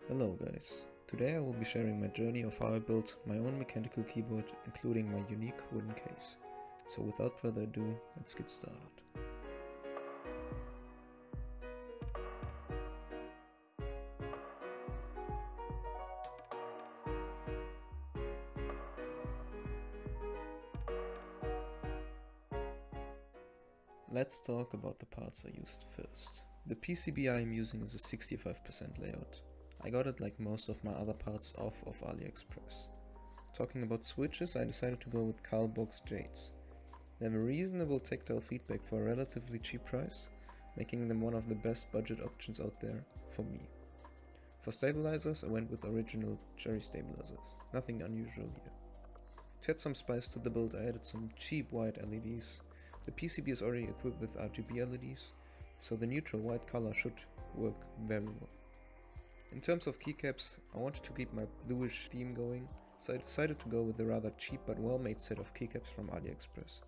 Hello guys, today I will be sharing my journey of how I built my own mechanical keyboard, including my unique wooden case. So without further ado, let's get started. Let's talk about the parts I used first. The PCB I am using is a 65% layout. I got it like most of my other parts off of AliExpress. Talking about switches, I decided to go with Kailh Box Jades. They have a reasonable tactile feedback for a relatively cheap price, making them one of the best budget options out there for me. For stabilizers, I went with original cherry stabilizers, nothing unusual here. To add some spice to the build, I added some cheap white LEDs. The PCB is already equipped with RGB LEDs, so the neutral white color should work very well. In terms of keycaps, I wanted to keep my bluish theme going, so I decided to go with a rather cheap but well-made set of keycaps from AliExpress.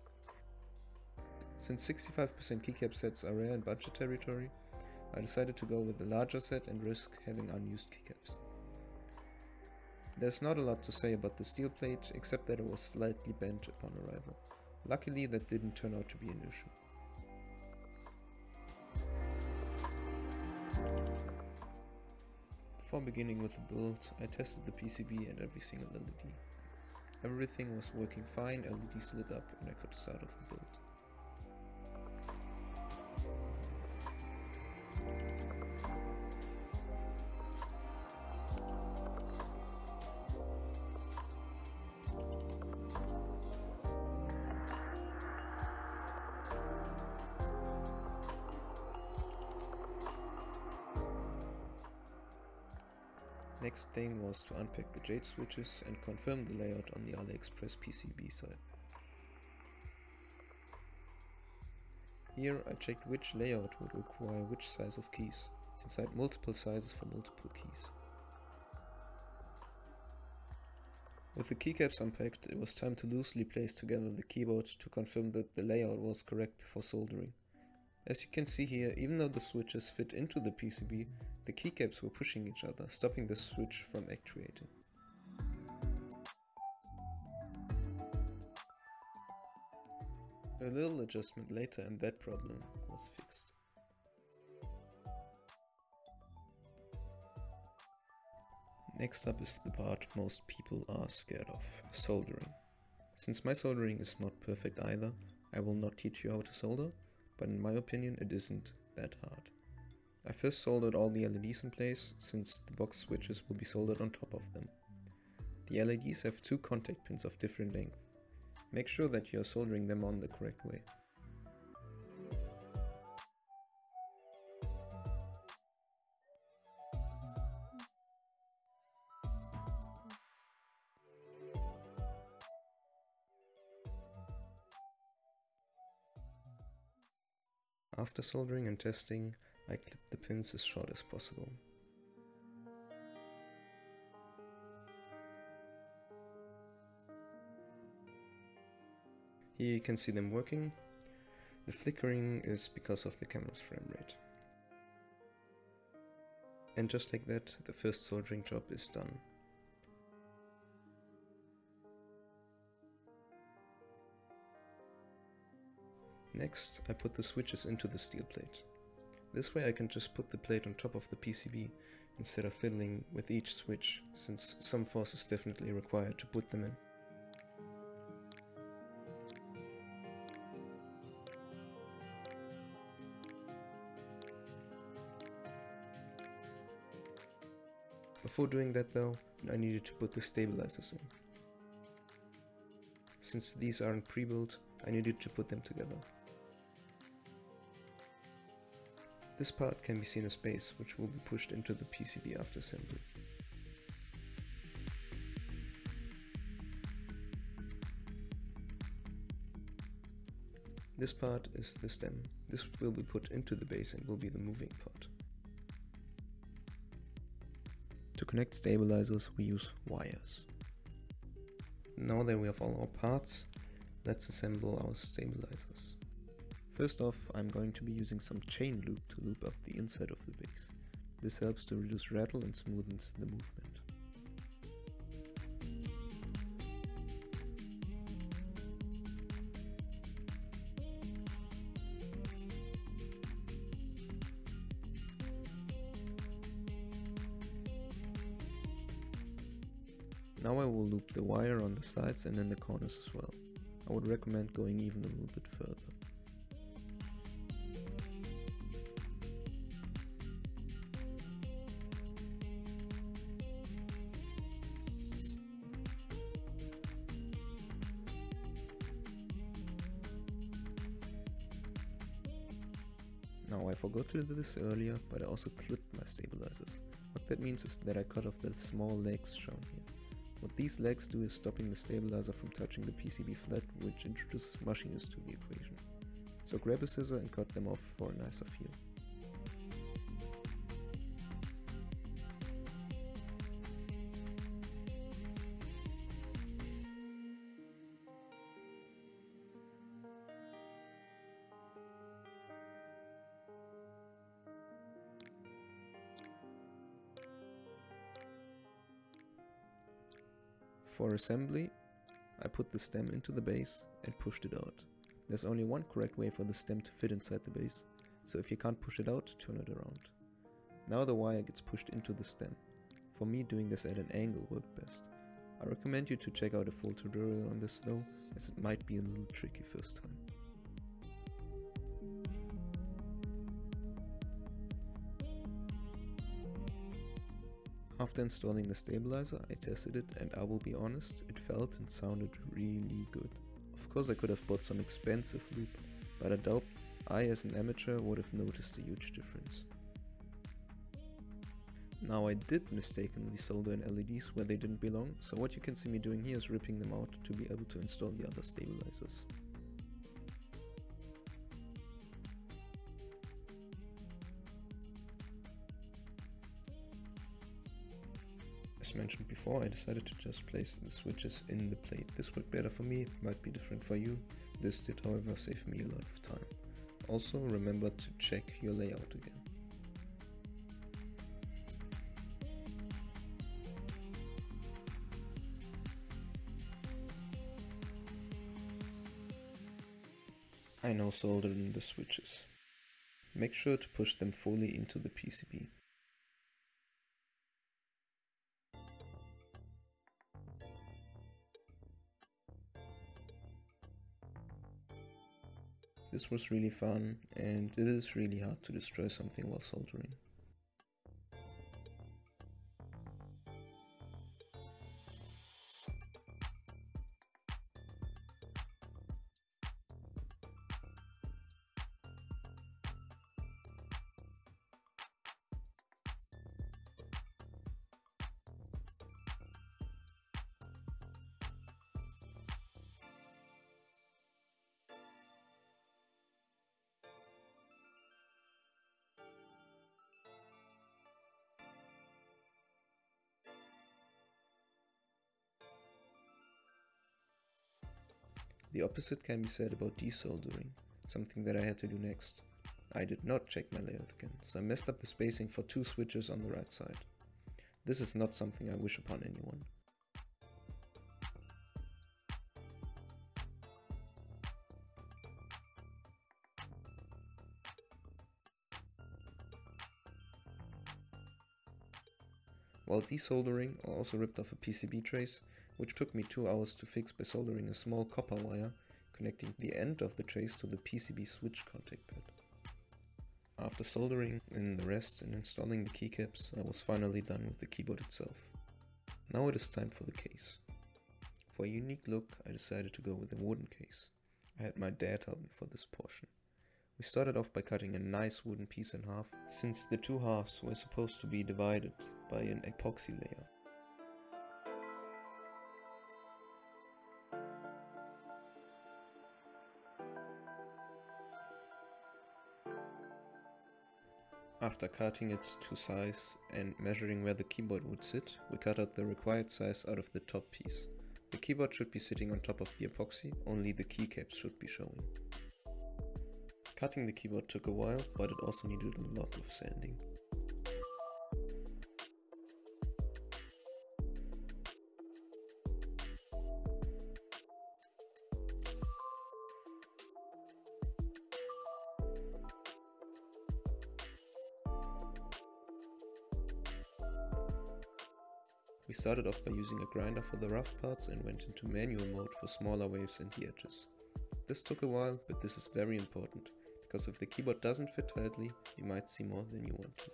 Since 65% keycap sets are rare in budget territory, I decided to go with a larger set and risk having unused keycaps. There's not a lot to say about the steel plate, except that it was slightly bent upon arrival. Luckily, that didn't turn out to be an issue. Before beginning with the build, I tested the PCB and every single LED. Everything was working fine, LEDs lit up, and I could start off the build. Next thing was to unpack the Jade switches and confirm the layout on the AliExpress PCB side. Here I checked which layout would require which size of keys, since I had multiple sizes for multiple keys. With the keycaps unpacked, it was time to loosely place together the keyboard to confirm that the layout was correct before soldering. As you can see here, even though the switches fit into the PCB, the keycaps were pushing each other, stopping the switch from actuating. A little adjustment later and that problem was fixed. Next up is the part most people are scared of, soldering. Since my soldering is not perfect either, I will not teach you how to solder, but in my opinion it isn't that hard. I first soldered all the LEDs in place, since the box switches will be soldered on top of them. The LEDs have two contact pins of different length. Make sure that you are soldering them on the correct way. After soldering and testing, I clipped the pins as short as possible. Here you can see them working. The flickering is because of the camera's frame rate. And just like that, the first soldering job is done. Next, I put the switches into the steel plate. This way I can just put the plate on top of the PCB instead of fiddling with each switch, since some force is definitely required to put them in. Before doing that though, I needed to put the stabilizers in. Since these aren't pre-built, I needed to put them together. This part can be seen as base, which will be pushed into the PCB after assembly. This part is the stem. This will be put into the base and will be the moving part. To connect stabilizers, we use wires. Now that we have all our parts, let's assemble our stabilizers. First off, I'm going to be using some chain loop to loop up the inside of the base. This helps to reduce rattle and smoothens the movement. Now I will loop the wire on the sides and in the corners as well. I would recommend going even a little bit further. Now I forgot to do this earlier, but I also clipped my stabilizers. What that means is that I cut off the small legs shown here. What these legs do is stopping the stabilizer from touching the PCB flat, which introduces mushiness to the equation. So grab a scissor and cut them off for a nicer feel. For assembly, I put the stem into the base and pushed it out. There's only one correct way for the stem to fit inside the base, so if you can't push it out, turn it around. Now the wire gets pushed into the stem. For me, doing this at an angle worked best. I recommend you to check out a full tutorial on this though, as it might be a little tricky first time. After installing the stabilizer, I tested it and I will be honest, it felt and sounded really good. Of course I could have bought some expensive loop, but I doubt I as an amateur would have noticed a huge difference. Now I did mistakenly solder in LEDs where they didn't belong, so what you can see me doing here is ripping them out to be able to install the other stabilizers. As mentioned before, I decided to just place the switches in the plate. This worked better for me, might be different for you. This did however save me a lot of time. Also remember to check your layout again. I now soldered in the switches. Make sure to push them fully into the PCB. This was really fun, and it is really hard to destroy something while soldering. The opposite can be said about desoldering, something that I had to do next. I did not check my layout again, so I messed up the spacing for 2 switches on the right side. This is not something I wish upon anyone. While desoldering, I also ripped off a PCB trace, which took me 2 hours to fix by soldering a small copper wire connecting the end of the trace to the PCB switch contact pad. After soldering in the rest and installing the keycaps, I was finally done with the keyboard itself. Now it is time for the case. For a unique look, I decided to go with a wooden case. I had my dad help me for this portion. We started off by cutting a nice wooden piece in half, since the 2 halves were supposed to be divided by an epoxy layer. After cutting it to size and measuring where the keyboard would sit, we cut out the required size out of the top piece. The keyboard should be sitting on top of the epoxy, only the keycaps should be showing. Cutting the keyboard took a while, but it also needed a lot of sanding. We started off by using a grinder for the rough parts and went into manual mode for smaller waves and the edges. This took a while, but this is very important, because if the keyboard doesn't fit tightly, you might see more than you want to.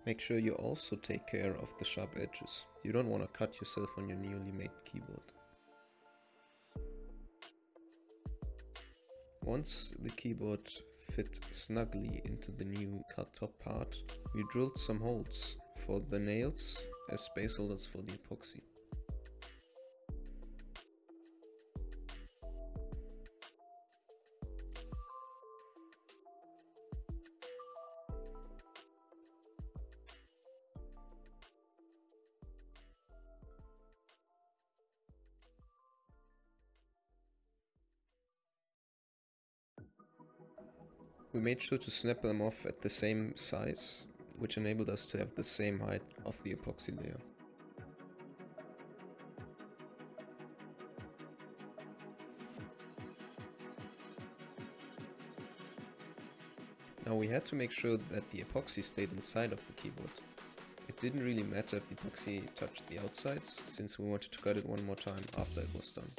Make sure you also take care of the sharp edges. You don't want to cut yourself on your newly made keyboard. Once the keyboard fit snugly into the new cut top part, we drilled some holes for the nails as space holders for the epoxy. We made sure to snap them off at the same size, which enabled us to have the same height of the epoxy layer. Now we had to make sure that the epoxy stayed inside of the keyboard. It didn't really matter if the epoxy touched the outsides, since we wanted to cut it one more time after it was done.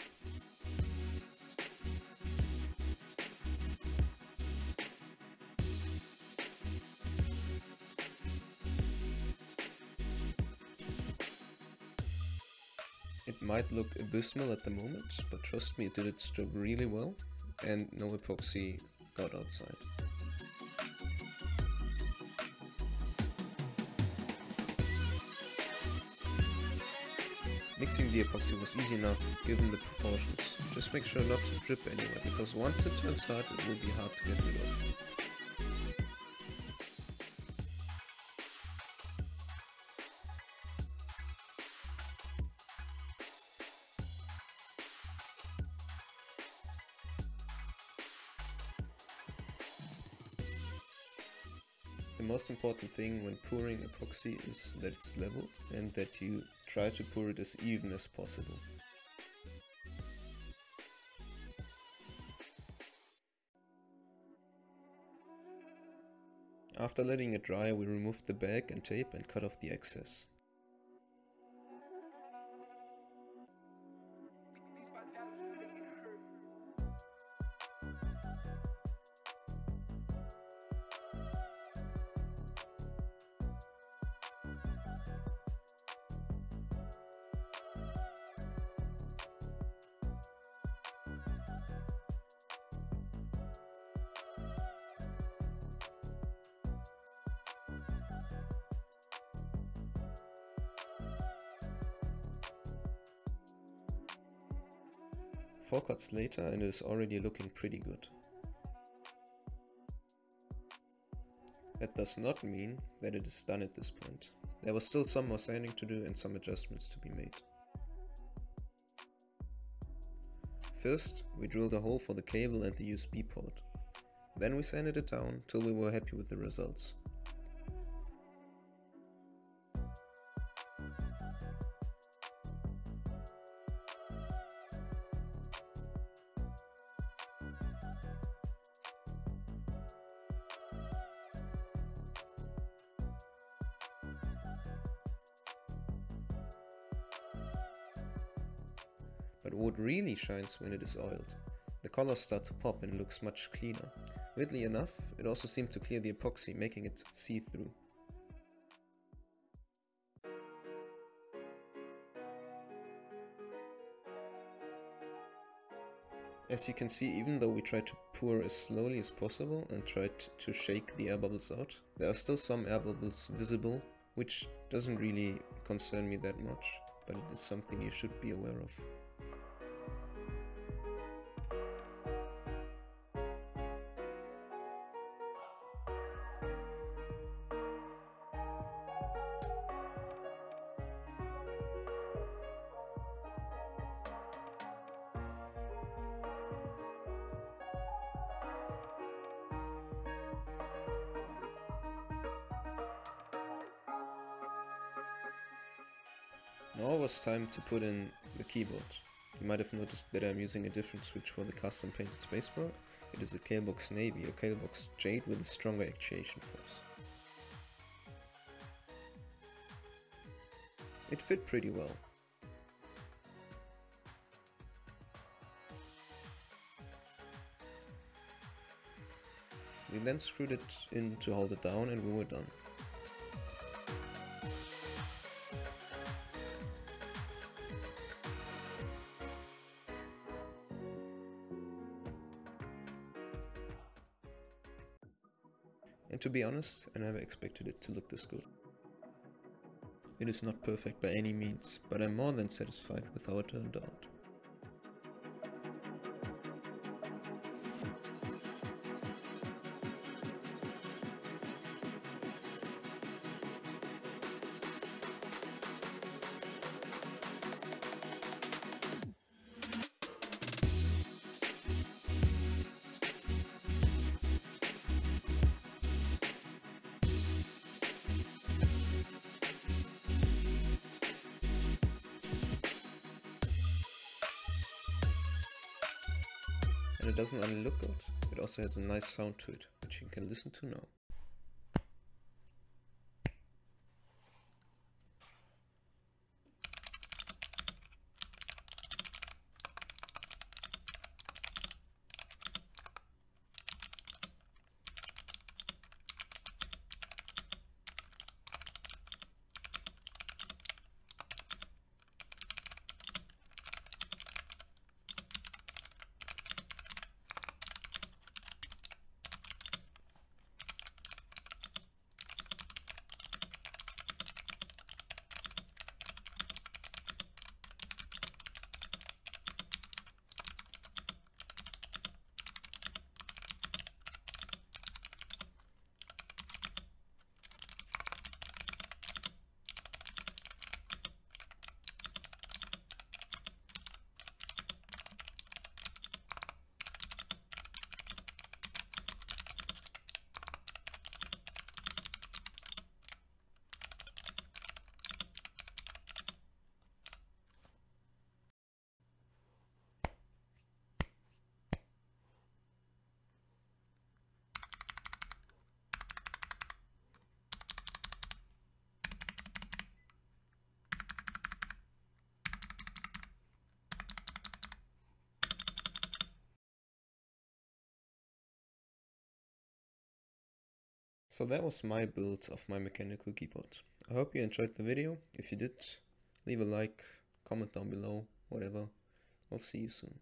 It might look abysmal at the moment, but trust me, it did its job really well, and no epoxy got outside. Mixing the epoxy was easy enough given the proportions. Just make sure not to drip anywhere, because once it turns hard it will be hard to get rid of. The most important thing when pouring epoxy is that it's leveled and that you try to pour it as even as possible. After letting it dry, we removed the bag and tape and cut off the excess. Four cuts later and it is already looking pretty good. That does not mean that it is done at this point. There was still some more sanding to do and some adjustments to be made. First, we drilled a hole for the cable and the USB port. Then we sanded it down till we were happy with the results. But wood really shines when it is oiled. The colors start to pop and looks much cleaner. Weirdly enough, it also seemed to clear the epoxy, making it see-through. As you can see, even though we tried to pour as slowly as possible and tried to shake the air bubbles out, there are still some air bubbles visible, which doesn't really concern me that much, but it is something you should be aware of. Now it was time to put in the keyboard. You might have noticed that I'm using a different switch for the custom painted spacebar. It is a Kailh Box Navy or Kailh Box Jade with a stronger actuation force. It fit pretty well. We then screwed it in to hold it down and we were done. And to be honest, I never expected it to look this good. It is not perfect by any means, but I'm more than satisfied with how it turned out. And it doesn't only look good, it also has a nice sound to it, which you can listen to now. So that was my build of my mechanical keyboard. I hope you enjoyed the video. If you did, leave a like, comment down below, whatever. I'll see you soon.